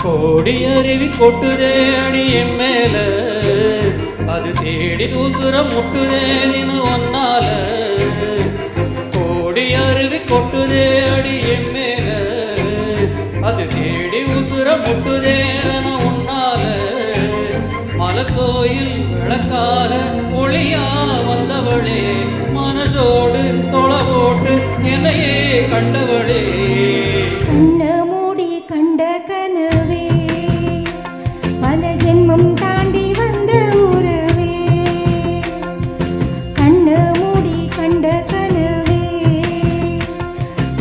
கோடி அருவி கொட்டுதே அடி என் மேல, அது தேடி உசுர முட்டுதே தினம் ஒன்னால. கோடி அருவி கொட்டுதே அடி என் மேல, அது தேடி உசுர முட்டுதே தினம் ஒன்னால. மலைக்கோயில் விளக்கால ஒளியா வந்தவளே, மனசோடு தொலை போட்டு என்னையே கண்டவளே. கண்ண மூடி கண்ட கனவே, பல ஜென்மம் தாண்டி வந்த உறவே. கண்ண மூடி கண்ட கனவே,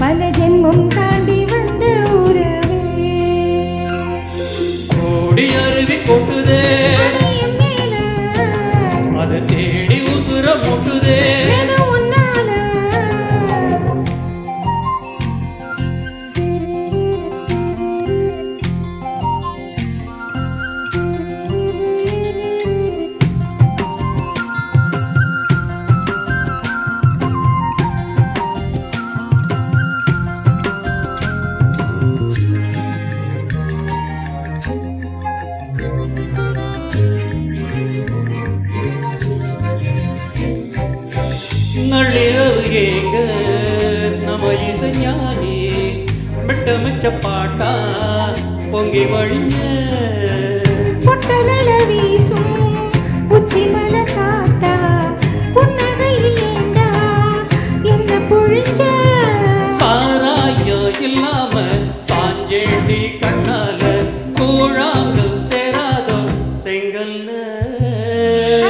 பல ஜென்மம் தாண்டி வந்த உறவே. கோடி அருவி கொட்டுதே என் மேல, அது தேடி உசுர முட்டுதே. ஏதோ உன்னால. நள்ளிரவு ஏங்க நம்ம இசைஞானி மிட்ட மிச்ச பாட்டா பொங்கி வழிஞ்ச. பொட்டலல வீசும் உச்சி மலை காத்தா, புன்னகையில் ஏண்டா என்ன புழிஞ்ச. சாராயம் இல்லாம சாஞ்சேண்டி கண்ணால கூழாங்கல் சேராதோ செங்கல்ல.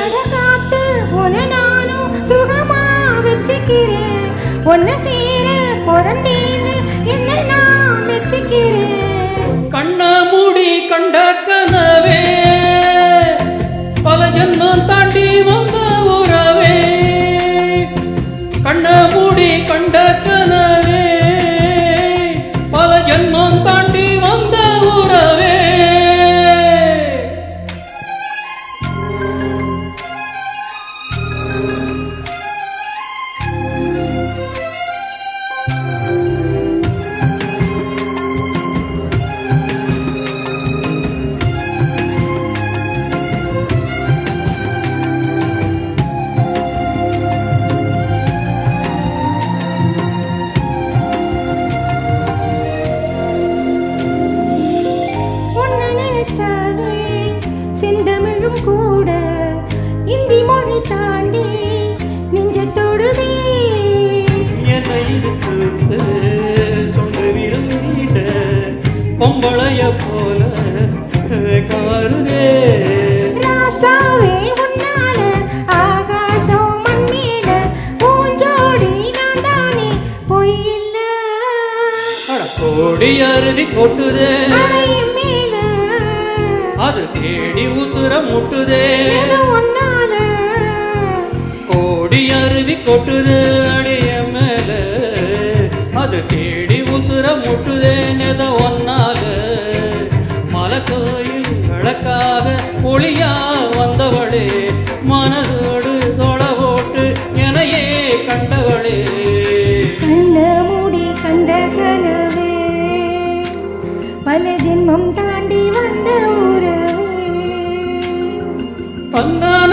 அட காத்து உன நானும் சுகமா வச்சுக்கிறேன், ஒன்ன சேர பிறந்தேன்னு என்ன நான் வச்சுக்கிறேன். கண்ண மூடி கண்ட கனவே, பல ஜன்மம் தாண்டி வந்த உறவே. கண்ண மூடி கண்ட கனவே, பல ஜன்மம் தாண்டி வந்த உறவே. செந்தமிழும் கூட இந்தி மொழி தாண்டி நெஞ்ச தொடுதே. என்னை இருக்கு சொந்த வீரம் நீட பொம்பளைய போல காருதே. ராசாவே உன்னால ஆகாசம் மண் மேல பூஞ்சோடி நான் தானே பொய் இல்ல. கோடி அருவி கொட்டுதே, அடையும் மேல அது தேடி உசுர முட்டுதே. ஏதோ உன்னால. கோடி அருவி கொட்டுதே அடிய மேல, அது தேடி உசுர முட்டுதே நெத ஒன்னால. மலைக்கோயில் விளக்காக ஒளியா வந்தவளே, மனதோடு தொலை போட்டு என்னையே கண்டவளே. கண்ண மூடி கண்ட கனவே, பல ஜென்மம் தாண்டி வந்த உறவே. பந்தான